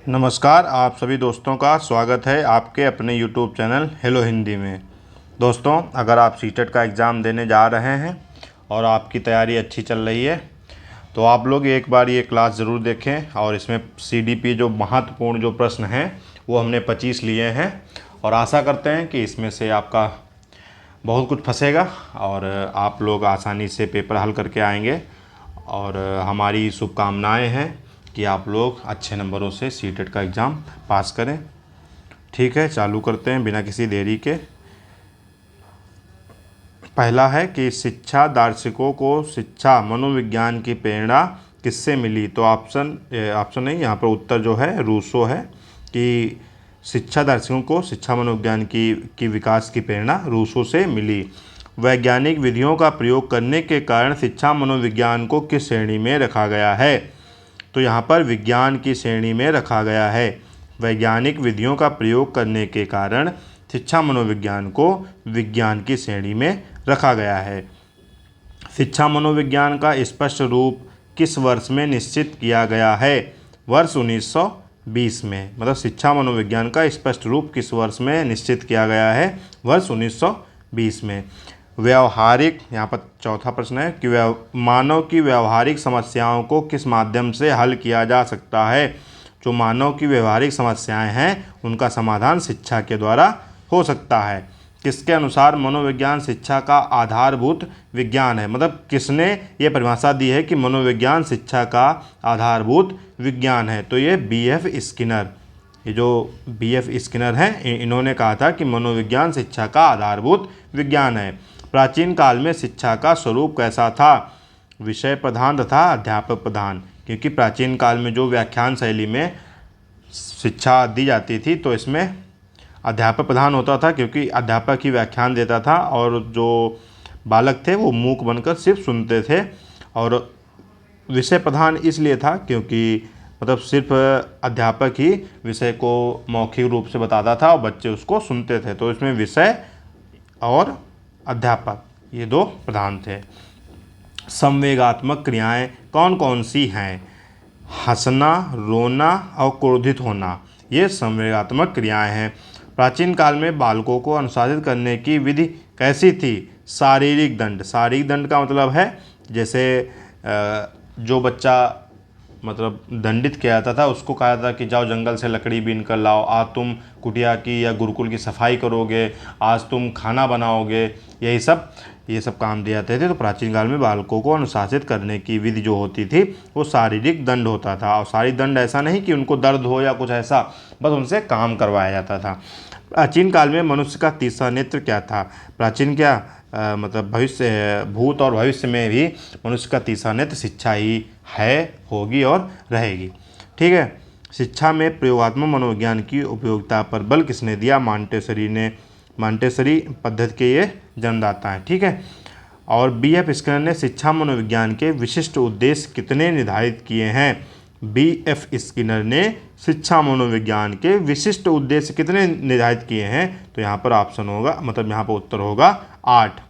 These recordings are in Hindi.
नमस्कार, आप सभी दोस्तों का स्वागत है आपके अपने यूट्यूब चैनल हेलो हिंदी में। दोस्तों, अगर आप सीटेट का एग्ज़ाम देने जा रहे हैं और आपकी तैयारी अच्छी चल रही है तो आप लोग एक बार ये क्लास ज़रूर देखें। और इसमें सीडीपी जो महत्वपूर्ण जो प्रश्न हैं वो हमने 25 लिए हैं और आशा करते हैं कि इसमें से आपका बहुत कुछ फंसेगा और आप लोग आसानी से पेपर हल करके आएंगे। और हमारी शुभकामनाएं हैं कि आप लोग अच्छे नंबरों से सीटेट का एग्ज़ाम पास करें। ठीक है, चालू करते हैं बिना किसी देरी के। पहला है कि शिक्षा दार्शनिकों को शिक्षा मनोविज्ञान की प्रेरणा किससे मिली। तो ऑप्शन नहीं, यहाँ पर उत्तर जो है रूसो है कि शिक्षा दार्शनिकों को शिक्षा मनोविज्ञान की विकास की प्रेरणा रूसो से मिली। वैज्ञानिक विधियों का प्रयोग करने के कारण शिक्षा मनोविज्ञान को किस श्रेणी में रखा गया है। तो यहाँ पर विज्ञान की श्रेणी में रखा गया है। वैज्ञानिक विधियों का प्रयोग करने के कारण शिक्षा मनोविज्ञान को विज्ञान की श्रेणी में रखा गया है। शिक्षा मनोविज्ञान का स्पष्ट रूप किस वर्ष में निश्चित किया गया है। वर्ष 1920 में। मतलब शिक्षा मनोविज्ञान का स्पष्ट रूप किस वर्ष में निश्चित किया गया है। वर्ष 1920 में। व्यवहारिक, यहाँ पर चौथा प्रश्न है कि मानव की व्यवहारिक समस्याओं को किस माध्यम से हल किया जा सकता है। जो मानव की व्यवहारिक समस्याएं हैं उनका समाधान शिक्षा के द्वारा हो सकता है। किसके अनुसार मनोविज्ञान शिक्षा का आधारभूत विज्ञान है। मतलब किसने ये परिभाषा दी है कि मनोविज्ञान शिक्षा का आधारभूत विज्ञान है। तो ये B.F. स्किनर, ये जो B.F. स्किनर हैं इन्होंने कहा था कि मनोविज्ञान शिक्षा का आधारभूत विज्ञान है। प्राचीन काल में शिक्षा का स्वरूप कैसा था। विषय प्रधान तथा अध्यापक प्रधान, क्योंकि प्राचीन काल में जो व्याख्यान शैली में शिक्षा दी जाती थी तो इसमें अध्यापक प्रधान होता था, क्योंकि अध्यापक ही व्याख्यान देता था और जो बालक थे वो मूक बनकर सिर्फ सुनते थे। और विषय प्रधान इसलिए था क्योंकि मतलब सिर्फ अध्यापक ही विषय को मौखिक रूप से बताता था और बच्चे उसको सुनते थे। तो इसमें विषय और अध्यापक ये दो प्रधान थे। संवेगात्मक क्रियाएं कौन कौन सी हैं। हंसना, रोना और क्रोधित होना, ये संवेगात्मक क्रियाएं हैं। प्राचीन काल में बालकों को अनुशासित करने की विधि कैसी थी। शारीरिक दंड। शारीरिक दंड का मतलब है जैसे जो बच्चा मतलब दंडित किया जाता था उसको कहा जाता कि जाओ जंगल से लकड़ी बीन कर लाओ, आज तुम कुटिया की या गुरुकुल की सफाई करोगे, आज तुम खाना बनाओगे, ये सब काम दिए जाते थे। तो प्राचीन काल में बालकों को अनुशासित करने की विधि जो होती थी वो शारीरिक दंड होता था। और शारीरिक दंड ऐसा नहीं कि उनको दर्द हो या कुछ ऐसा, बस उनसे काम करवाया जाता था। प्राचीन काल में मनुष्य का तीसरा नेत्र क्या था। प्राचीन क्या मतलब भविष्य, भूत और भविष्य में भी मनुष्य का तीसरा नेत्र शिक्षा ही है, होगी और रहेगी। ठीक है। शिक्षा में प्रयोगात्मक मनोविज्ञान की उपयोगिता पर बल किसने दिया। मांटेसरी ने। मांटेसरी पद्धति के ये जन्मदाता हैं। ठीक है। और B.F. स्किनर ने शिक्षा मनोविज्ञान के विशिष्ट उद्देश्य कितने निर्धारित किए हैं। B.F. स्किनर ने शिक्षा मनोविज्ञान के विशिष्ट उद्देश्य कितने निर्धारित किए हैं। तो यहाँ पर ऑप्शन होगा, मतलब यहाँ पर उत्तर होगा 8।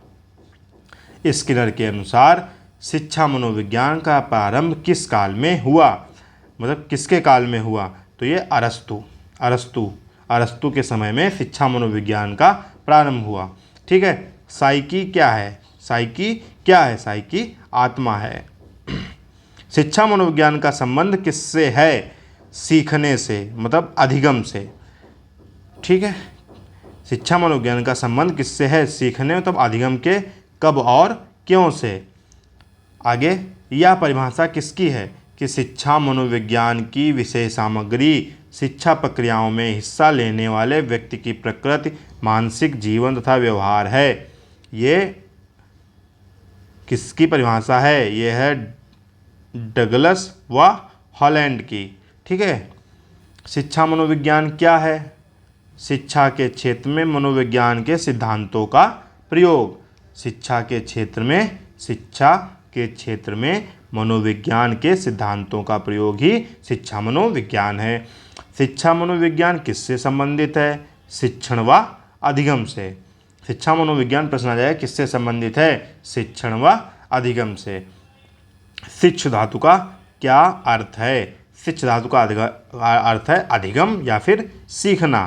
स्किनर के अनुसार शिक्षा मनोविज्ञान का प्रारंभ किस काल में हुआ। मतलब किसके काल में हुआ। तो ये अरस्तु के समय में शिक्षा मनोविज्ञान का प्रारंभ हुआ। ठीक है। साइकी क्या है। साइकी आत्मा है। शिक्षा मनोविज्ञान का संबंध किससे है। सीखने से, मतलब अधिगम से। ठीक है। शिक्षा मनोविज्ञान का संबंध किससे है। सीखने मतलब अधिगम के। कब और क्यों से। आगे यह परिभाषा किसकी है कि शिक्षा मनोविज्ञान की विषय सामग्री शिक्षा प्रक्रियाओं में हिस्सा लेने वाले व्यक्ति की प्रकृति, मानसिक जीवन तथा व्यवहार है। ये किसकी परिभाषा है। ये है डगलस व हॉलैंड की। ठीक है। शिक्षा मनोविज्ञान क्या है। शिक्षा के क्षेत्र में मनोविज्ञान के सिद्धांतों का प्रयोग। शिक्षा के क्षेत्र में मनोविज्ञान के सिद्धांतों का प्रयोग ही शिक्षा मनोविज्ञान है। शिक्षा मनोविज्ञान किससे संबंधित है। शिक्षण व अधिगम से। शिक्षा मनोविज्ञान प्रश्न आ जाए किससे संबंधित है। शिक्षण व अधिगम से। शिक्ष धातु का क्या अर्थ है। शिक्ष धातु का अर्थ है अधिगम या फिर सीखना।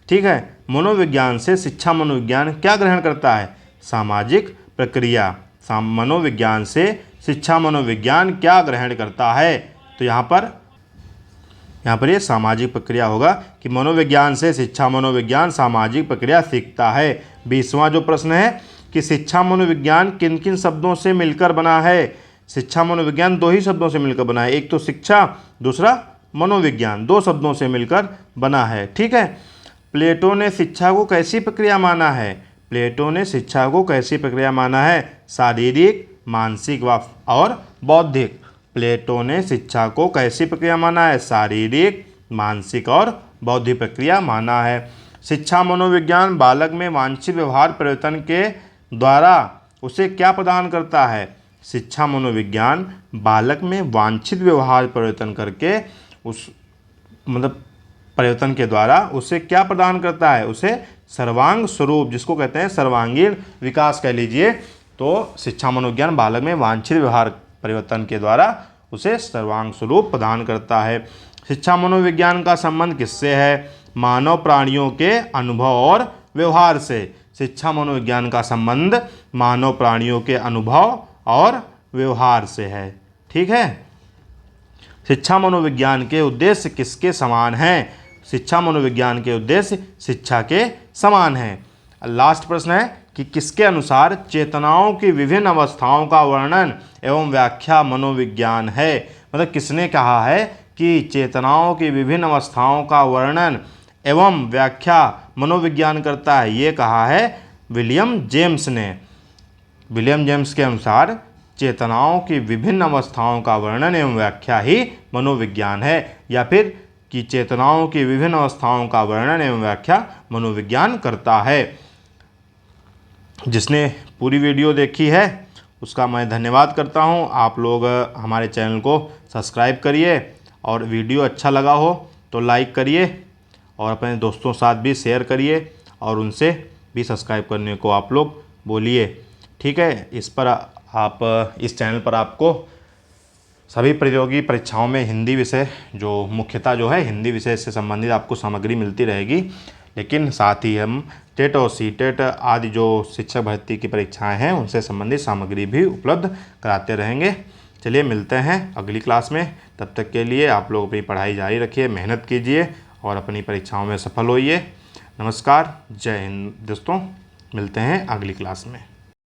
ठीक है, मनोविज्ञान से शिक्षा मनोविज्ञान क्या ग्रहण करता है? सामाजिक प्रक्रिया। मनोविज्ञान से शिक्षा मनोविज्ञान क्या ग्रहण करता है? तो यहाँ पर ये सामाजिक प्रक्रिया होगा कि मनोविज्ञान से शिक्षा मनोविज्ञान सामाजिक प्रक्रिया सीखता है। 20वां जो प्रश्न है कि शिक्षा मनोविज्ञान किन किन शब्दों से मिलकर बना है? शिक्षा मनोविज्ञान 2 ही शब्दों से मिलकर बना है, एक तो शिक्षा, दूसरा मनोविज्ञान, 2 शब्दों से मिलकर बना है। ठीक है, प्लेटो ने शिक्षा को कैसी प्रक्रिया माना है? प्लेटो ने शिक्षा को कैसी प्रक्रिया माना है? शारीरिक, मानसिक और बौद्धिक। प्लेटो ने शिक्षा को कैसी प्रक्रिया माना है? शारीरिक, मानसिक और बौद्धिक प्रक्रिया माना है। शिक्षा मनोविज्ञान बालक में वांछित व्यवहार परिवर्तन के द्वारा उसे क्या प्रदान करता है? शिक्षा मनोविज्ञान बालक में वांछित व्यवहार परिवर्तन करके परिवर्तन के द्वारा उसे क्या प्रदान करता है? उसे सर्वांग स्वरूप, जिसको कहते हैं सर्वांगीण विकास कह लीजिए। तो शिक्षा मनोविज्ञान बालक में वांछित व्यवहार परिवर्तन के द्वारा उसे सर्वांग स्वरूप प्रदान करता है। शिक्षा मनोविज्ञान का संबंध किससे है? मानव प्राणियों के अनुभव और व्यवहार से। शिक्षा मनोविज्ञान का संबंध मानव प्राणियों के अनुभव और व्यवहार से है। ठीक है, शिक्षा मनोविज्ञान के उद्देश्य किसके समान हैं? शिक्षा मनोविज्ञान के उद्देश्य शिक्षा के समान हैं। लास्ट प्रश्न है कि किसके अनुसार चेतनाओं की विभिन्न अवस्थाओं का वर्णन एवं व्याख्या मनोविज्ञान है? मतलब किसने कहा है कि चेतनाओं की विभिन्न अवस्थाओं का वर्णन एवं व्याख्या मनोविज्ञान करता है? ये कहा है विलियम जेम्स ने। विलियम जेम्स के अनुसार चेतनाओं की विभिन्न अवस्थाओं का वर्णन एवं व्याख्या ही मनोविज्ञान है, या फिर कि चेतनाओं की विभिन्न अवस्थाओं का वर्णन एवं व्याख्या मनोविज्ञान करता है। जिसने पूरी वीडियो देखी है उसका मैं धन्यवाद करता हूं। आप लोग हमारे चैनल को सब्सक्राइब करिए और वीडियो अच्छा लगा हो तो लाइक करिए और अपने दोस्तों के साथ भी शेयर करिए और उनसे भी सब्सक्राइब करने को आप लोग बोलिए। ठीक है, इस चैनल पर आपको सभी प्रतियोगी परीक्षाओं में हिंदी विषय जो मुख्यतः जो है हिंदी विषय से संबंधित आपको सामग्री मिलती रहेगी, लेकिन साथ ही हम टेट और सीटेट आदि जो शिक्षक भर्ती की परीक्षाएं हैं उनसे संबंधित सामग्री भी उपलब्ध कराते रहेंगे। चलिए मिलते हैं अगली क्लास में। तब तक के लिए आप लोग अपनी पढ़ाई जारी रखिए, मेहनत कीजिए और अपनी परीक्षाओं में सफल होइए। नमस्कार, जय हिंद दोस्तों, मिलते हैं अगली क्लास में।